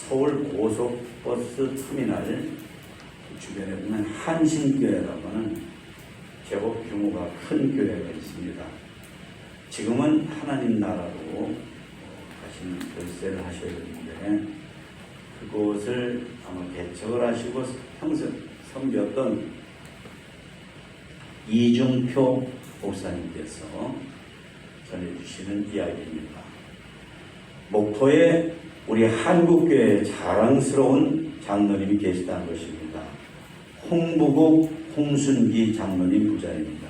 서울 고속버스 터미널 주변에 보면 한신교회라고 하는 제법 규모가 큰 교회가 있습니다. 지금은 하나님 나라로 가시는 결세를 하셔야 되는데 그곳을 아마 개척을 하시고 평생 섬겼던 이중표 목사님께서 전해주시는 이야기입니다. 목포에 우리 한국교회의 자랑스러운 장로님이 계시다는 것입니다. 홍부국 홍순기 장로님 부자입니다.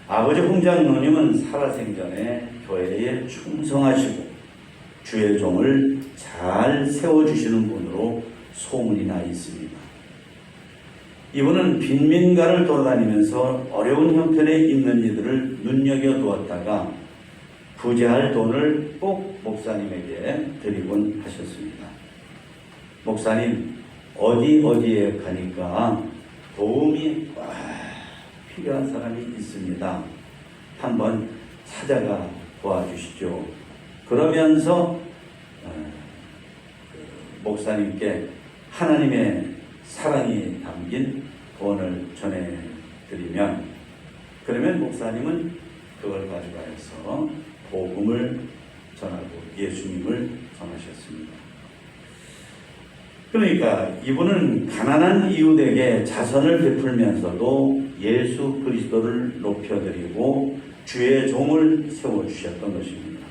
아버지 홍 장로님은 살아생전에 교회에 충성하시고 주의 종을 잘 세워주시는 분으로 소문이 나 있습니다. 이분은 빈민가를 돌아다니면서 어려운 형편에 있는 이들을 눈여겨두었다가 부재할 돈을 꼭 목사님에게 드리곤 하셨습니다. 목사님, 어디에 가니까 도움이 필요한 사람이 있습니다. 한번 찾아가 도와주시죠. 그러면서 목사님께 하나님의 사랑이 담긴 돈을 전해드리면 그러면 목사님은 그걸 가져가서 복음을 전하고 예수님을 전하셨습니다. 그러니까 이분은 가난한 이웃에게 자선을 베풀면서도 예수 그리스도를 높여드리고 주의 종을 세워주셨던 것입니다.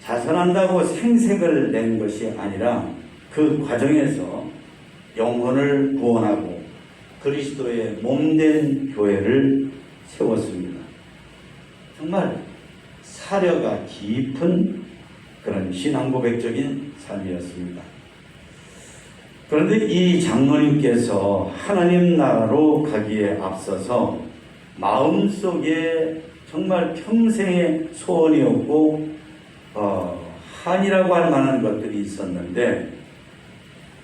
자선한다고 생색을 낸 것이 아니라 그 과정에서 영혼을 구원하고 그리스도의 몸된 교회를 세웠습니다. 정말 사려가 깊은 그런 신앙고백적인 삶이었습니다. 그런데 이 장로님께서 하나님 나라로 가기에 앞서서 마음속에 정말 평생의 소원이었고 한이라고 할 만한 것들이 있었는데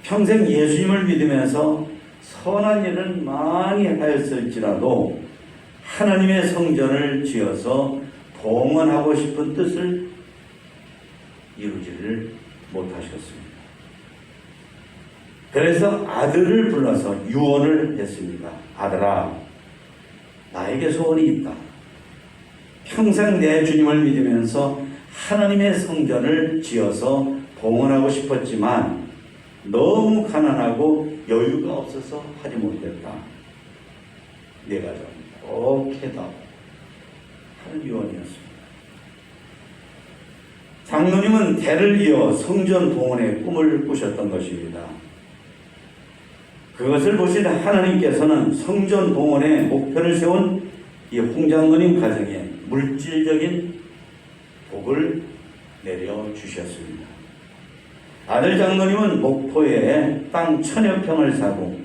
평생 예수님을 믿으면서 선한 일은 많이 하였을지라도 하나님의 성전을 지어서 봉헌하고 싶은 뜻을 이루지를 못하셨습니다. 그래서 아들을 불러서 유언을 했습니다. 아들아, 나에게 소원이 있다. 평생 내 주님을 믿으면서 하나님의 성전을 지어서 봉헌하고 싶었지만 너무 가난하고 여유가 없어서 하지 못했다. 내가 좀 꼭 해다 하는 유언이었습니다. 장로님은 대를 이어 성전 봉헌의 꿈을 꾸셨던 것입니다. 그것을 보신 하나님께서는 성전 봉헌의 목표를 세운 이 홍 장로님 가정에 물질적인 복을 내려주셨습니다. 아들 장로님은 목포에 땅 1000여 평을 사고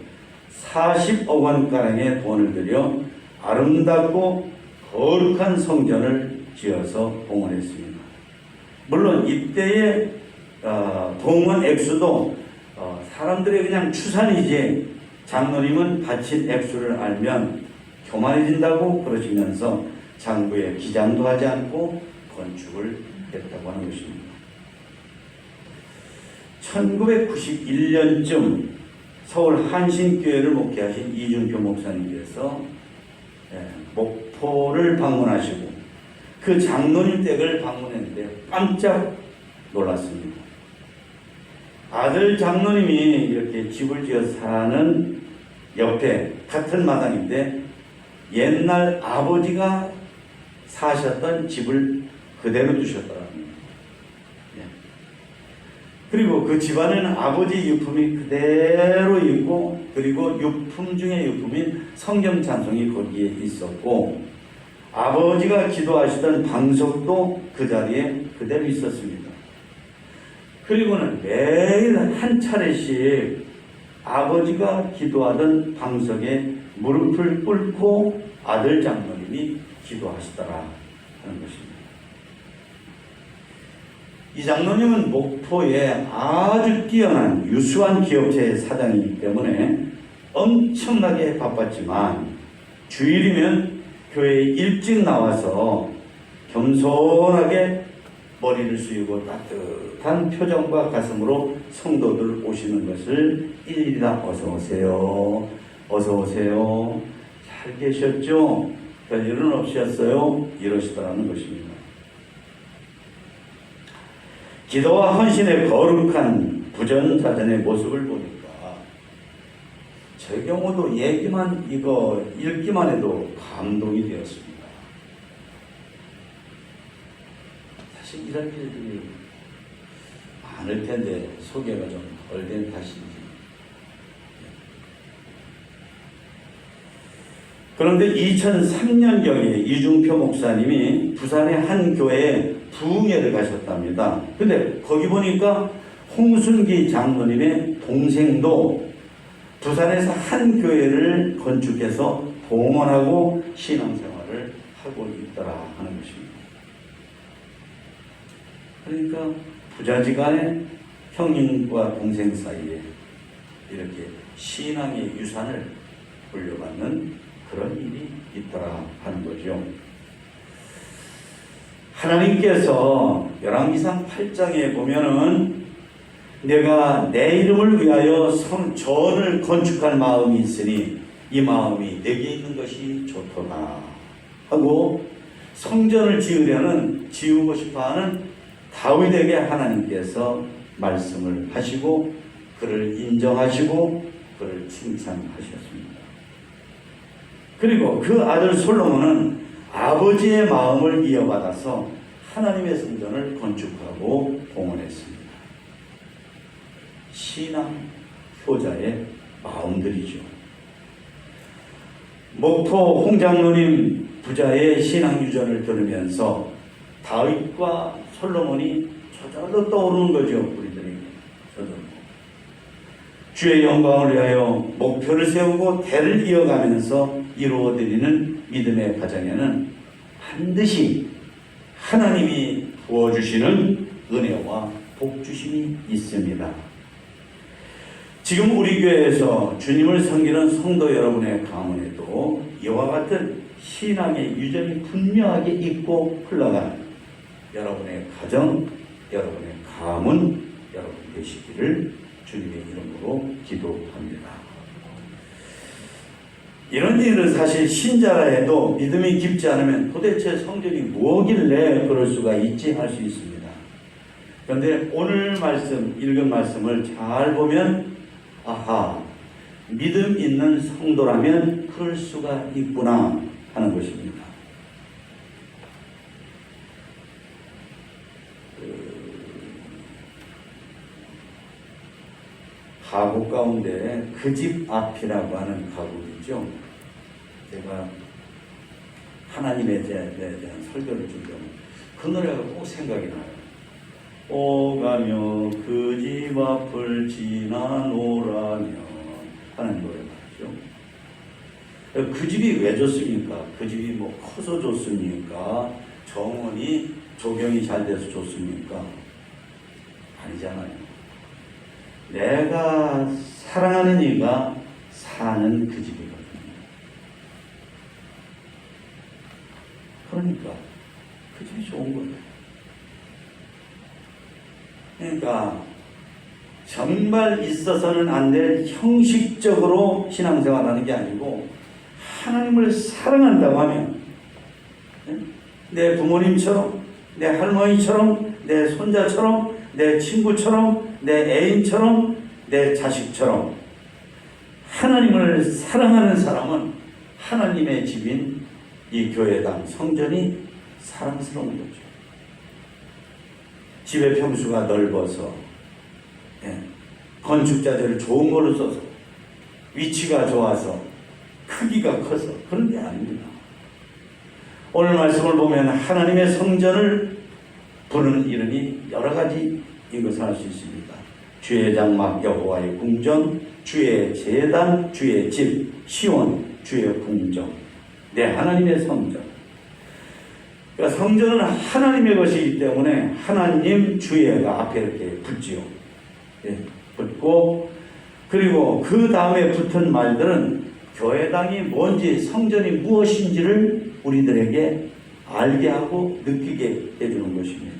40억 원가량의 돈을 들여 아름답고 거룩한 성전을 지어서 봉헌했습니다. 물론 이때의 봉헌 액수도 사람들의 그냥 추산이지 장로님은 바친 액수를 알면 교만해진다고 그러시면서 장부에 기장도 하지 않고 건축을 했다고 하는 것입니다. 1991년쯤 서울 한신교회를 목회하신 이준표 목사님께서 목포를 방문하시고 그 장로님 댁을 방문했는데 깜짝 놀랐습니다. 아들 장로님이 이렇게 집을 지어 사는 옆에 같은 마당인데 옛날 아버지가 사셨던 집을 그대로 두셨더랍니다. 그리고 그 집안에는 아버지 유품이 그대로 있고 그리고 유품 중에 유품인 성경 찬송이 거기에 있었고 아버지가 기도하시던 방석도 그 자리에 그대로 있었습니다. 그리고는 매일 한 차례씩 아버지가 기도하던 방석에 무릎을 꿇고 아들 장로님이 기도하시더라 하는 것입니다. 이 장로님은 목포에 아주 뛰어난 유수한 기업체의 사장이기 때문에 엄청나게 바빴지만 주일이면 교회에 일찍 나와서 겸손하게 머리를 숙이고 따뜻한 표정과 가슴으로 성도들 오시는 것을 일일이 다 어서 오세요. 어서 오세요. 잘 계셨죠? 별일은 없으셨어요? 이러시더라는 것입니다. 기도와 헌신의 거룩한 부전자전의 모습을 보니까 제 경우도 얘기만 이거 읽기만 해도 감동이 되었습니다. 사실 이런 일들이 많을 텐데 소개가 좀 덜 된 탓인지. 그런데 2003년경에 이중표 목사님이 부산의 한 교회에 부흥회를 가셨답니다. 근데 거기 보니까 홍순기 장로님의 동생도 부산에서 한 교회를 건축해서 봉헌하고 신앙생활을 하고 있더라 하는 것입니다. 그러니까 부자지간에 형님과 동생 사이에 이렇게 신앙의 유산을 물려받는 그런 일이 있더라 하는 거죠. 하나님께서 열왕기상 8장에 보면은 내가 내 이름을 위하여 전을 건축할 마음이 있으니 이 마음이 내게 있는 것이 좋도다 하고 성전을 지으고 싶어하는 다윗에게 하나님께서 말씀을 하시고 그를 인정하시고 그를 칭찬하셨습니다. 그리고 그 아들 솔로몬은 아버지의 마음을 이어받아서 하나님의 성전을 건축하고 봉헌했습니다. 신앙 효자의 마음들이죠. 목포 홍장로님 부자의 신앙 유전을 들으면서 다윗과 솔로몬이 저절로 떠오르는 거죠. 우리들이 저절로. 주의 영광을 위하여 목표를 세우고 대를 이어가면서 이루어드리는 믿음의 과정에는 반드시 하나님이 부어주시는 은혜와 복주심이 있습니다. 지금 우리 교회에서 주님을 섬기는 성도 여러분의 가문에도 이와 같은 신앙의 유전이 분명하게 있고 흘러가는 여러분의 가정, 여러분의 가문, 여러분 되시기를 주님의 이름으로 기도합니다. 이런 일은 사실 신자라 해도 믿음이 깊지 않으면 도대체 성전이 뭐길래 그럴 수가 있지 할 수 있습니다. 그런데 오늘 읽은 말씀을 잘 보면 아하, 믿음 있는 성도라면 그럴 수가 있구나 하는 것입니다. 가곡 가운데 그 집 앞이라고 하는 가곡이죠. 제가 하나님에 대한 설교를 준비하면 그 노래가 꼭 생각이 나요. 오가며 그 집 앞을 지나노라며 하는 노래가 있죠. 그 집이 왜 좋습니까? 그 집이 뭐 커서 좋습니까? 정원이 조경이 잘 돼서 좋습니까? 아니잖아요. 내가 사랑하는 이가 사는 그 집이거든요. 그러니까 그 집이 좋은 거예요. 그러니까 정말 있어서는 안 될 형식적으로 신앙생활하는 게 아니고 하나님을 사랑한다고 하면 내 부모님처럼, 내 할머니처럼, 내 손자처럼, 내 친구처럼, 내 애인처럼, 내 자식처럼 하나님을 사랑하는 사람은 하나님의 집인 이 교회당 성전이 사랑스러운 거죠. 집의 평수가 넓어서 건축자재를 좋은 걸로 써서 위치가 좋아서 크기가 커서 그런 게 아닙니다. 오늘 말씀을 보면 하나님의 성전을 부르는 이름이 여러 가지인 것을 알 수 있습니다. 주의 장막, 여호와의 궁전, 주의 제단, 주의 집, 시온, 주의 궁정, 내 하나님의 성전. 그러니까 성전은 하나님의 것이기 때문에 하나님 주의가 앞에 이렇게 붙지요. 붙고 그리고 그 다음에 붙은 말들은 교회당이 뭔지 성전이 무엇인지를 우리들에게 알게 하고 느끼게 해주는 것입니다.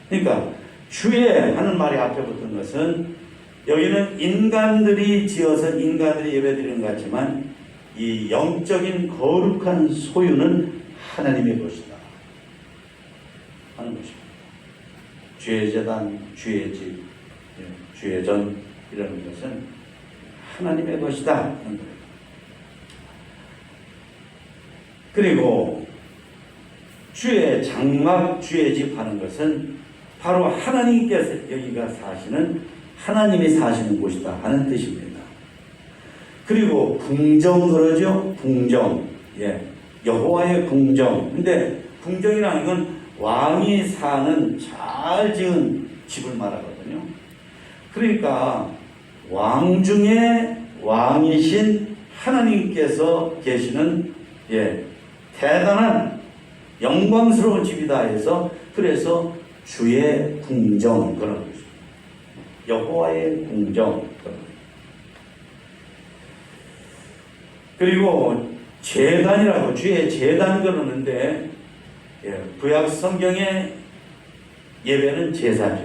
그러니까 주의 하는 말이 앞에 붙은 것은 여기는 인간들이 지어서 인간들이 예배드리는 것 같지만 이 영적인 거룩한 소유는 하나님의 것이다 하는 것입니다. 주의 제단, 주의 집, 주의 전 이라는 것은 하나님의 것이다 하는 거예요. 그리고 주의 장막, 주의 집 하는 것은 바로 하나님께서 여기가 사시는 하나님이 사시는 곳이다 하는 뜻입니다. 그리고 궁정 그러죠. 궁정. 여호와의 궁정. 근데 궁정이라는 건 왕이 사는 잘 지은 집을 말하거든요. 그러니까 왕 중에 왕이신 하나님께서 계시는 대단한 영광스러운 집이다 해서 그래서 주의 궁정 그런 것입니다. 여호와의 궁정. 그리고 제단이라고 주의 제단 그러는데 구약 성경의 예배는 제사죠.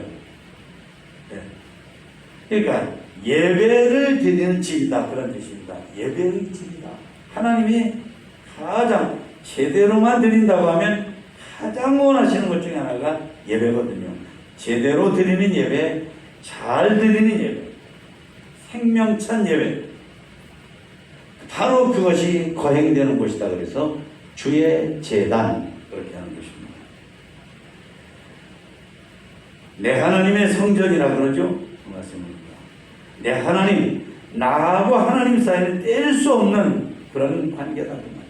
그러니까 예배를 드리는 집이다 그런 뜻입니다. 예배의 집이다. 하나님이 가장 제대로만 드린다고 하면 가장 원하시는 것 중에 하나가 예배거든요. 제대로 드리는 예배, 잘 드리는 예배, 생명찬 예배, 바로 그것이 거행되는 곳이다. 그래서 주의 제단 그렇게 하는 것입니다. 내 하나님의 성전이라 그러죠. 그 말씀입니다. 내 하나님, 나하고 하나님 사이는 뗄 수 없는 그런 관계다 그 말이에요.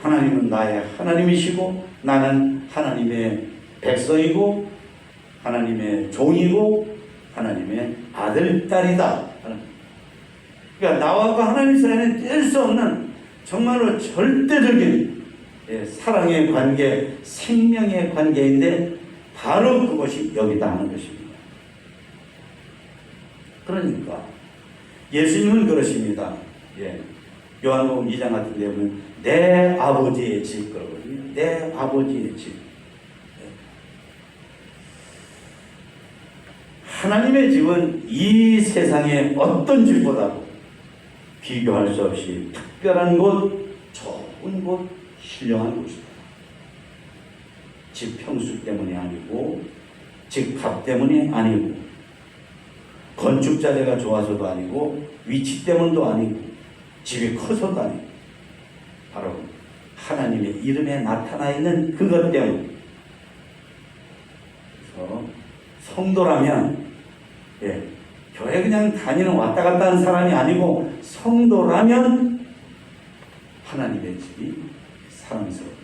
하나님은 나의 하나님이시고 나는 하나님의 백성이고 하나님의 종이고 하나님의 아들, 딸이다. 그러니까 나와 하나님 사이는 뗄 수 없는 정말로 절대적인 사랑의 관계, 생명의 관계인데 바로 그것이 여기다 하는 것입니다. 그러니까 예수님은 그러십니다. 요한복음 2장 같은 데 보면 내 아버지의 집 그러거든요. 내 아버지의 집. 하나님의 집은 이 세상의 어떤 집보다도 비교할 수 없이 특별한 곳, 좋은 곳, 신령한 곳이다. 집 평수 때문이 아니고 집 값 때문이 아니고 건축 자재가 좋아서도 아니고 위치 때문도 아니고 집이 커서도 아니고 바로 하나님의 이름에 나타나 있는 그것 때문에. 그래서 성도라면 교회 그냥 다니는 왔다 갔다 하는 사람이 아니고 성도라면 하나님의 집이 사랑스럽다.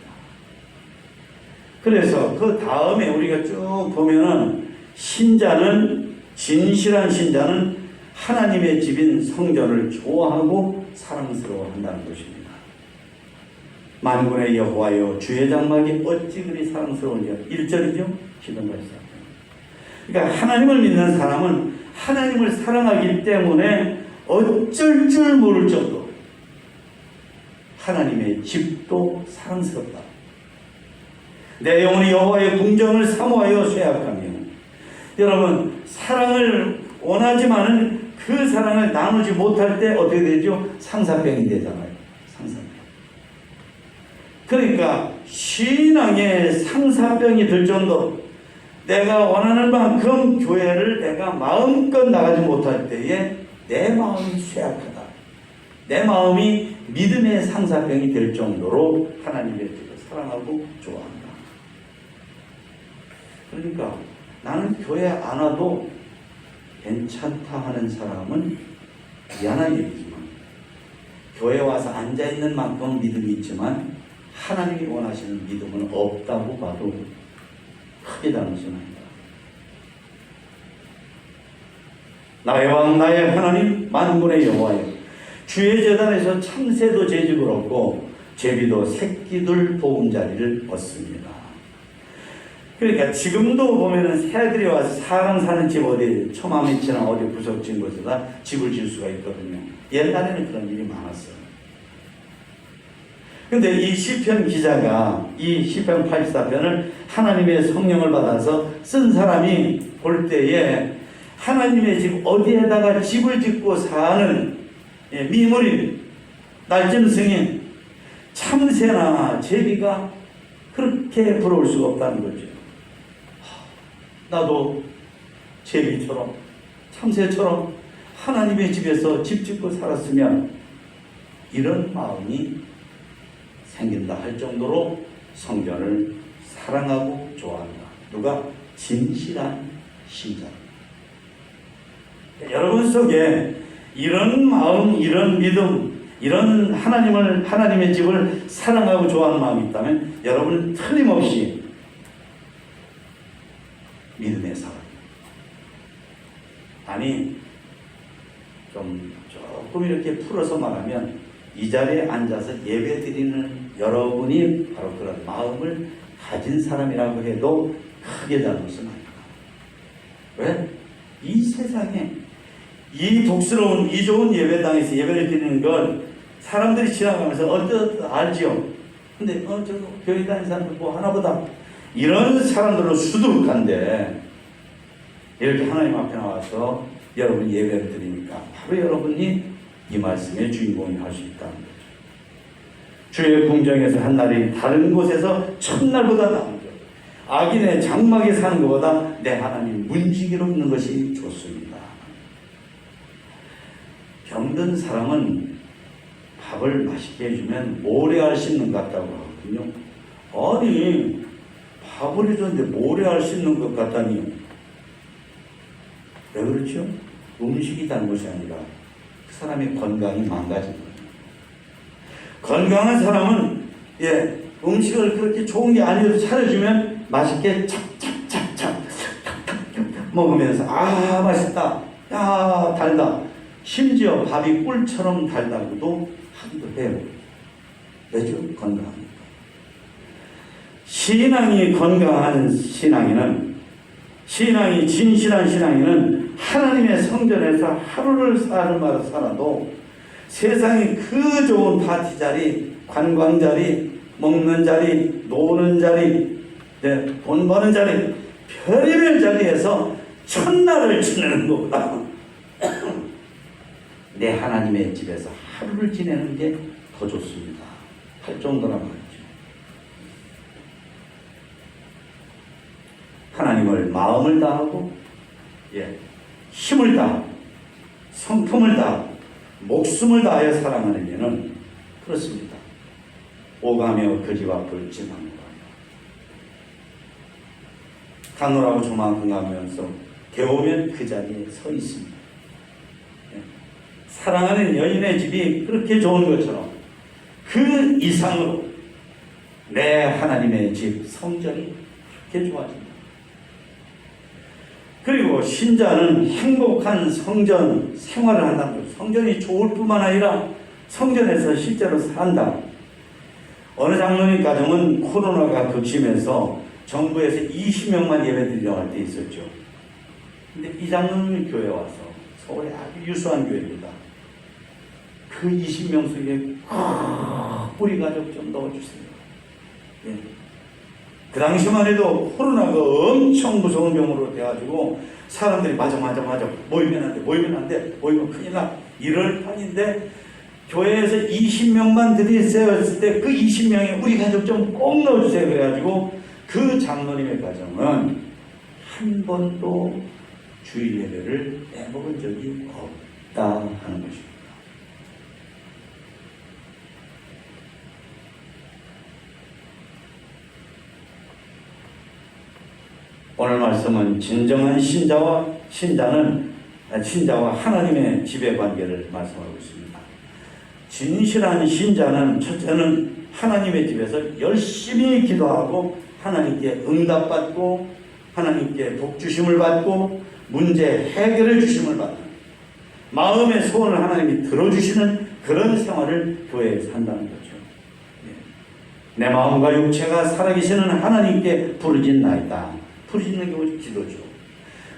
그래서 그 다음에 우리가 쭉 보면은 신자는, 진실한 신자는 하나님의 집인 성전을 좋아하고 사랑스러워한다는 것입니다. 만군의 여호와여 주의 장막이 어찌 그리 사랑스러운지 1절이죠. 기도말씀. 그러니까 하나님을 믿는 사람은 하나님을 사랑하기 때문에 어쩔 줄 모를 정도 하나님의 집도 사랑스럽다. 내 영혼이 여호와의 궁정을 사모하여 쇠약하며. 여러분 사랑을 원하지만은 그 사랑을 나누지 못할 때 어떻게 되죠? 상사병이 되잖아요. 상사병. 그러니까 신앙에 상사병이 들 정도로 내가 원하는 만큼 교회를 내가 마음껏 나가지 못할 때에 내 마음이 쇠약하다. 내 마음이 믿음의 상사병이 될 정도로 하나님의 집을 사랑하고 좋아한다. 그러니까 나는 교회 안 와도 괜찮다 하는 사람은 미안한 얘기지만 교회 와서 앉아있는 만큼 믿음이 있지만 하나님이 원하시는 믿음은 없다고 봐도 크게 다르지 않다. 나의 왕 나의 하나님 만군의 여호와여 주의 제단에서 참새도 제집을 얻고 제비도 새끼들 보금자리를 얻습니다. 그러니까 지금도 보면은 새들이 와서 사람 사는 집 어디 처마 밑이나 어디 구석진 곳에다 집을 지을 수가 있거든요. 옛날에는 그런 일이 많았어요. 근데 이 시편 기자가 이 시편 84편을 하나님의 성령을 받아서 쓴 사람이 볼 때에 하나님의 집 어디에다가 집을 짓고 사는 미물인 날짐 승인 참새나 제비가 그렇게 부러울 수가 없다는 거죠. 나도 제비처럼 참새처럼 하나님의 집에서 집 짓고 살았으면 이런 마음이 생긴다 할 정도로 성전을 사랑하고 좋아한다. 누가? 진실한 신자. 여러분 속에 이런 마음, 이런 믿음, 이런 하나님의 집을 사랑하고 좋아하는 마음이 있다면 여러분 틀림없이 믿음의 사람. 아니, 조금 이렇게 풀어서 말하면 이 자리에 앉아서 예배 드리는 여러분이 바로 그런 마음을 가진 사람이라고 해도 크게 잘못은 아니다. 왜? 이 세상에 이 독스러운 이 좋은 예배당에서 예배를 드리는 걸 사람들이 지나가면서 알지요. 근데 저거 교회 다니는 사람들 뭐 하나보다 이런 사람들로 수두룩한데 이렇게 하나님 앞에 나와서 여러분 예배를 드리니까 바로 여러분이 이 말씀의 주인공이 할 수 있다는 거죠. 주의 궁정에서 한 날이 다른 곳에서 첫날보다 나은 것. 악인의 장막에 사는 것보다 내 하나님 문지기로 있는 것이 좋습니다. 병든 사람은 밥을 맛있게 해주면 모래알 씹는 것 같다고 하거든요. 아니, 밥을 해줬는데 모래알 씹는 것 같다니. 왜 그렇죠? 음식이 잘못이 아니라 그 사람의 건강이 망가진 거예요. 건강한 사람은 음식을 그렇게 좋은 게 아니어도 차려주면 맛있게 착착착착 먹으면서 맛있다, 야 달다. 심지어 밥이 꿀처럼 달다고도 하기도 해요. 왜죠? 건강하니까. 신앙이 건강한 신앙인은, 신앙이 진실한 신앙인은 하나님의 성전에서 하루를 사흘마다 살아도 세상에 그 좋은 파티 자리, 관광 자리, 먹는 자리, 노는 자리, 돈 버는 자리, 별의별 자리에서 첫날을 지내는 것보다 내 하나님의 집에서 하루를 지내는 게 더 좋습니다 할 정도란 말이죠. 하나님을 마음을 다하고 힘을 다하고 성품을 다하고 목숨을 다하여 사랑하는 이는 그렇습니다. 오가며 그 집 앞을 지나노라. 가노라고 저만큼 가면서 배우면 그 자리에 서 있습니다. 사랑하는 여인의 집이 그렇게 좋은 것처럼 그 이상으로 내 하나님의 집 성전이 그렇게 좋아진다. 그리고 신자는 행복한 성전 생활을 한다는 거죠. 성전이 좋을 뿐만 아니라 성전에서 실제로 산다. 어느 장로님 가정은 코로나가 극심해서 정부에서 20명만 예배드리려고 할 때 있었죠. 근데 이 장로님이 교회에 와서 서울에 아주 유수한 교회입니다. 그 20명 속에 우리 가족 좀 넣어주세요. 그 당시만 해도 코로나가 엄청 무서운 병으로 돼가지고 사람들이 맞아 모이면 안 돼 모이면 큰일 나 이럴 판인데 교회에서 20명만 드리세요 했을 때 그 20명에 우리 가족 좀 꼭 넣어주세요 그래가지고 그 장로님의 가정은 한 번도 주일 예배를 빼먹은 적이 없다 하는 것입니다. 오늘 말씀은 진정한 신자와 하나님의 지배 관계를 말씀하고 있습니다. 진실한 신자는 첫째는 하나님의 집에서 열심히 기도하고 하나님께 응답받고 하나님께 복주심을 받고 문제 해결해 주심을 받는 마음의 소원을 하나님이 들어주시는 그런 생활을 교회에 산다는 거죠. 내 마음과 육체가 살아계시는 하나님께 부르짖나이다. 부르짖는 게 오직 기도죠.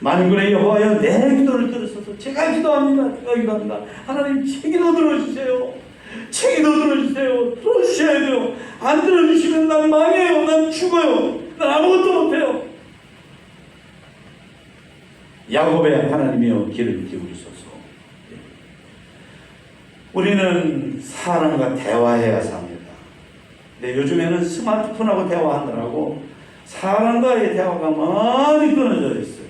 만군의 여호와여 내 기도를 들으소서. 제가 기도합니다. 하나님 제 기도 들어주세요. 책임도 들어주세요. 들어주셔야 돼요. 안 들어주시면 난 망해요. 난 죽어요. 난 아무것도 못해요. 야곱의 하나님이여 귀를 기울이소서. 우리는 사람과 대화해야 삽니다. 근데 요즘에는 스마트폰하고 대화하느라고 사람과의 대화가 많이 끊어져 있어요.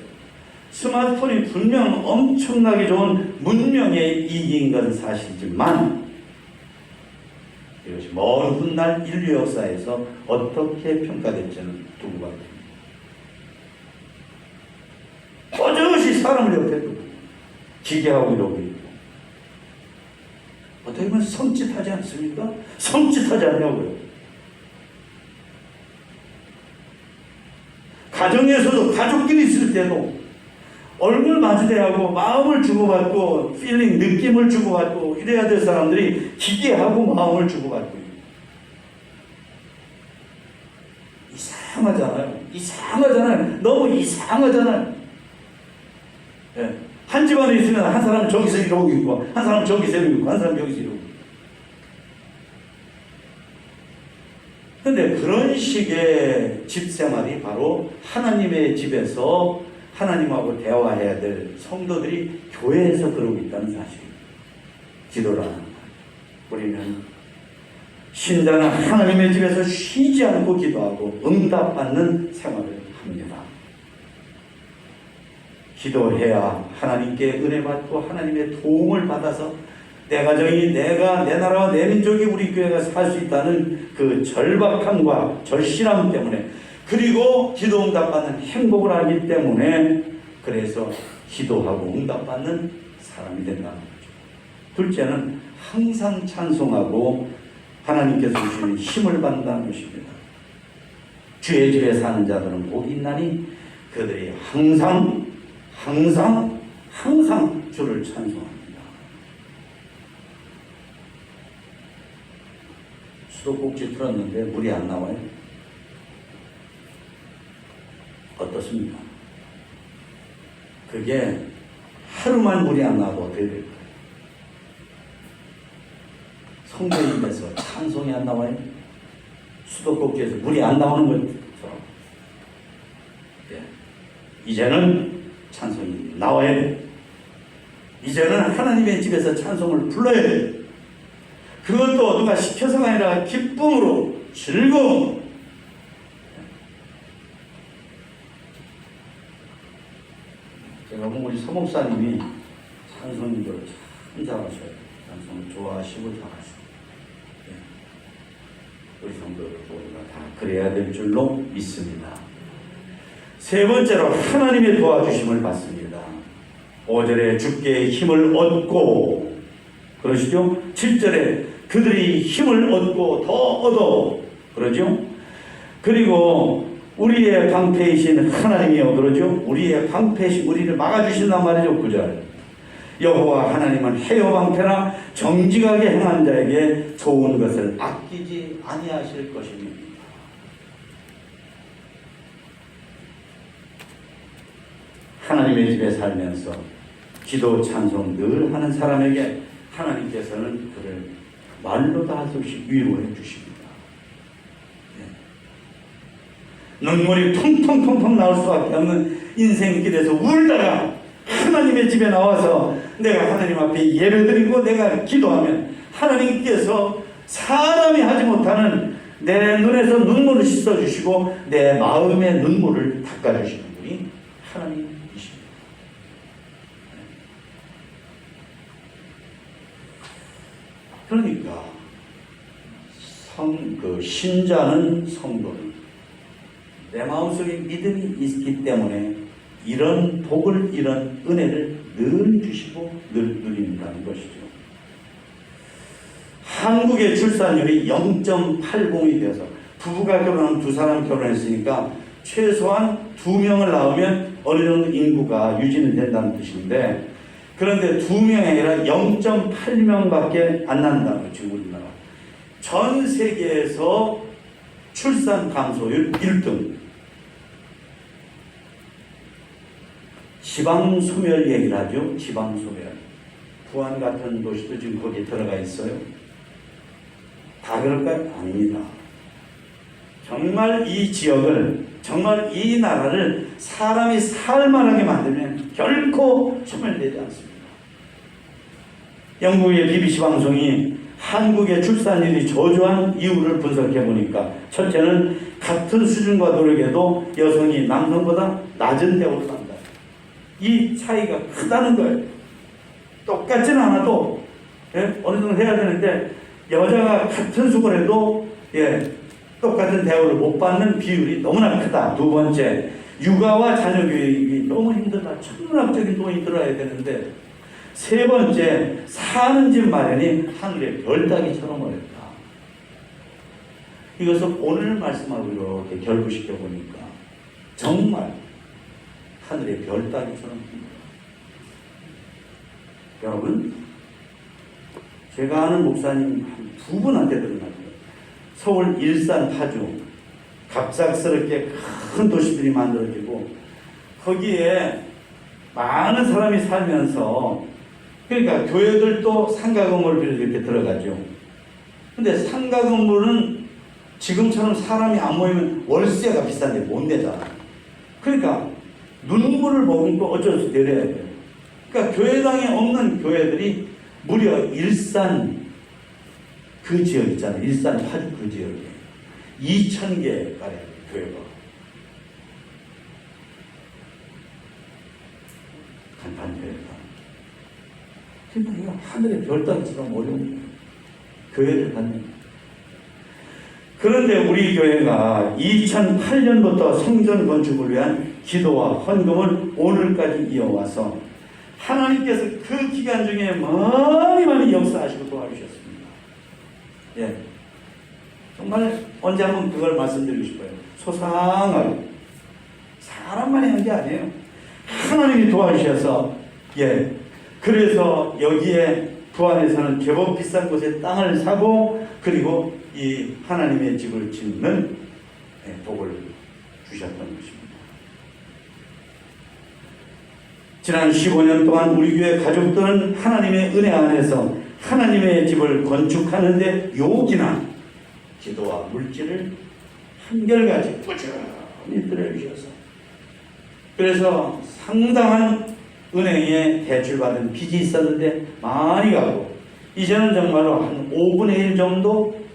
스마트폰이 분명 엄청나게 좋은 문명의 이익인 건 사실이지만 이것이 먼 훗날 인류 역사에서 어떻게 평가될지는 두고 봐야 됩니다. 버젓이 사람을 옆에 두고 기계하고 이러고 있고 어떻게 보면 섬찟하지 않습니까? 섬찟하지 않냐고요. 가정에서도 가족끼리 있을 때도 얼굴 마주대하고 마음을 주고받고 필링, 느낌을 주고받고 이래야 될 사람들이 기계하고 마음을 주고받고 이상하잖아요. 이상하잖아요. 너무 이상하잖아요. 예. 한 집안에 있으면 한 사람은 저기서 이러고 있고 한 사람은 저기서 이러고 있고 한 사람은 여기서 이러고 있고. 그런데 그런 식의 집생활이 바로 하나님의 집에서 하나님하고 대화해야 될 성도들이 교회에서 그러고 있다는 사실입니다. 기도를 하는 거예요. 우리는 신자는 하나님의 집에서 쉬지 않고 기도하고 응답받는 생활을 합니다. 기도해야 하나님께 은혜 받고 하나님의 도움을 받아서 내 가정이 내 나라와 내 민족이 우리 교회가 살 수 있다는 그 절박함과 절실함 때문에 그리고 기도 응답받는 행복을 알기 때문에 그래서 기도하고 응답받는 사람이 된다는 거죠. 둘째는 항상 찬송하고 하나님께서 주시는 힘을 받는다는 것입니다. 주의 집에 사는 자들은 복이 있나니 그들이 항상 주를 찬송합니다. 수도꼭지 틀었는데 물이 안 나와요? 어떻습니까? 그게 하루만 물이 안 나와도 어떻게 될까요? 성도의 입에서 찬송이 안 나와요? 수도꼭지에서 물이 안 나오는 것처럼 이제는 찬송이 나와야 돼. 이제는 하나님의 집에서 찬송을 불러야 돼. 그것도 누가 시켜서가 아니라 기쁨으로 즐거움. 제가 보면 우리 서목사님이 찬송들을 참 잘하셔요. 찬송을 좋아하시고 잘하시고. 우리 성도들 모두가 다 그래야 될 줄로 믿습니다. 세 번째로 하나님의 도와주심을 받습니다. 5절에 주께 힘을 얻고 그러시죠? 7절에 그들이 힘을 얻고 더 얻어 그러죠? 그리고 우리의 방패이신 하나님이여 그러죠? 우리의 방패이신 우리를 막아주신단 말이죠. 9절 여호와 하나님은 해요 방패나 정직하게 행한 자에게 좋은 것을 아끼지 아니하실 것입니다. 하나님의 집에 살면서 기도 찬송 늘 하는 사람에게 하나님께서는 그를 말로 다 할 수 없이 위로해 주십니다. 눈물이 통통통통 나올 수밖에 없는 인생길에서 울다가 하나님의 집에 나와서 내가 하나님 앞에 예배드리고 내가 기도하면 하나님께서 사람이 하지 못하는 내 눈에서 눈물을 씻어주시고 내 마음의 눈물을 닦아주시는 분이 하나님이십니다. 그러니까 신자는 성도는 내 마음속에 믿음이 있기 때문에 이런 복을 이런 은혜를 늘 주시고 늘 누린다는 것이죠. 한국의 출산율이 0.80이 되어서 부부가 결혼하면 두 사람 결혼했으니까 최소한 2명을 낳으면 어느 정도 인구가 유지는 된다는 뜻인데 그런데 2명이 아니라 0.8명밖에 안 난다는 거죠. 우리나라. 전 세계에서 출산 감소율 1등. 지방소멸 얘기를 하죠. 지방소멸. 부안 같은 도시도 지금 거기에 들어가 있어요. 다 그럴까요? 아닙니다. 정말 이 지역을, 정말 이 나라를 사람이 살만하게 만들면 결코 소멸되지 않습니다. 영국의 BBC 방송이 한국의 출산율이 저조한 이유를 분석해 보니까, 첫째는 같은 수준과 노력에도 여성이 남성보다 낮은 대우를 받는다. 이 차이가 크다는 거예요. 똑같지는 않아도 어느 정도 해야 되는데, 여자가 같은 수고를 해도 똑같은 대우를 못 받는 비율이 너무나 크다. 두 번째, 육아와 자녀 교육이 너무 힘들다. 천문학적인 돈이 들어야 되는데, 세 번째, 사는 집 마련이 하늘의 별 따기처럼 어렵다. 이것을 오늘 말씀하고 이렇게 결부시켜 보니까 정말 하늘의 별 따기처럼 힘들다. 여러분, 제가 아는 목사님 한 두 분한테 들은 말이에요. 서울 일산 파주 갑작스럽게 큰 도시들이 만들어지고 거기에 많은 사람이 살면서, 그러니까 교회들도 상가 건물을 이렇게 들어가죠. 근데 상가 건물은 지금처럼 사람이 안 모이면 월세가 비싼데 못 내잖아. 그러니까 눈물을 머금고 어쩔 수 내려야 돼요. 그러니까 교회당에 없는 교회들이 무려 일산 그 지역 있잖아요. 일산 파주 그 지역에 2,000개 가량 교회가 간판 교회가. 그러니까 이거 하늘의 별 따기처럼 어려운 거예요. 교회를 갖는. 그런데 우리 교회가 2008년부터 성전 건축을 위한 기도와 헌금을 오늘까지 이어와서 하나님께서 그 기간 중에 많이 역사하시고 도와주셨습니다. 정말 언제 한번 그걸 말씀드리고 싶어요. 소상하게 사람만이 한 게 아니에요. 하나님이 도와주셔서 그래서 여기에 부안에서는 제법 비싼 곳에 땅을 사고, 그리고 이 하나님의 집을 짓는 복을 주셨던 것입니다. 지난 15년 동안 우리 교회 가족들은 하나님의 은혜 안에서 하나님의 집을 건축하는데 요기나 기도와 물질을 한결같이 꾸준히 들여주셔서, 그래서 상당한 은행에 대출받은 빚이 있었는데 많이 가고, 이제는 정말로 한 5분의 1 정도,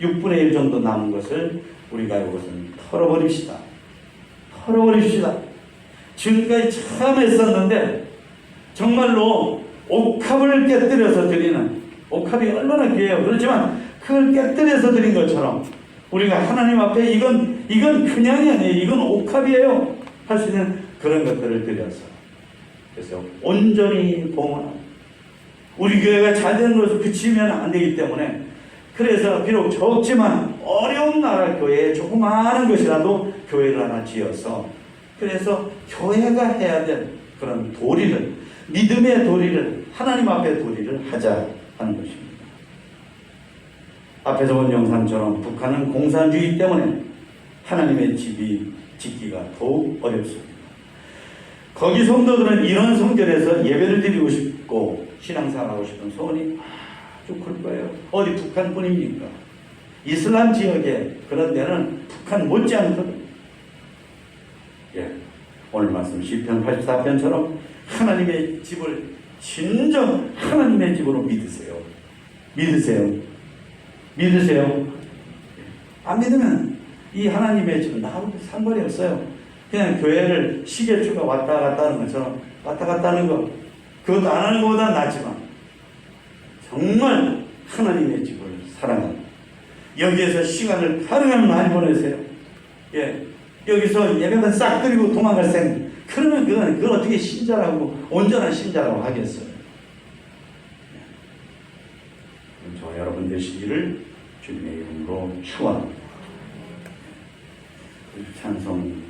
6분의 1 정도 남은 것을 우리가 이것은 털어버립시다. 털어버립시다. 지금까지 참 했었는데 정말로 옥합을 깨뜨려서 드리는, 옥합이 얼마나 귀해요. 그렇지만 그걸 깨뜨려서 드린 것처럼 우리가 하나님 앞에 이건 그냥이 아니에요. 이건 옥합이에요. 할 수 있는 그런 것들을 드려서, 그래서 온전히 봉헌하고, 우리 교회가 잘 되는 것을 그치면 안 되기 때문에, 그래서 비록 적지만 어려운 나라 교회에 조그마한 것이라도 교회를 하나 지어서, 그래서 교회가 해야 될 그런 도리를, 믿음의 도리를, 하나님 앞의 도리를 하자 하는 것입니다. 앞에서 본 영상처럼 북한은 공산주의 때문에 하나님의 집이 짓기가 더욱 어렵습니다. 거기 성도들은 이런 성전에서 예배를 드리고 싶고 신앙생활하고 싶은 소원이 아주 클 거예요. 어디 북한뿐입니까? 이슬람 지역에 그런 데는 북한 못지않거든요. 오늘 말씀 시편 84편처럼 하나님의 집을 진정 하나님의 집으로 믿으세요. 믿으세요. 믿으세요. 안 믿으면 이 하나님의 집은 나하고 상관이 없어요. 그냥 교회를 시계추가 왔다 갔다 하는 것처럼 왔다 갔다 하는 거, 그것도 안 하는 것보다 낫지만 정말 하나님의 집을 사랑하는, 여기에서 시간을 가능한 많이 보내세요. 여기서 예배만 싹 드리고 도망갈 생, 그러면 그건 어떻게 신자라고, 온전한 신자라고 하겠어요. 저와 여러분 되시기를 주님의 이름으로 축원합니다. 찬송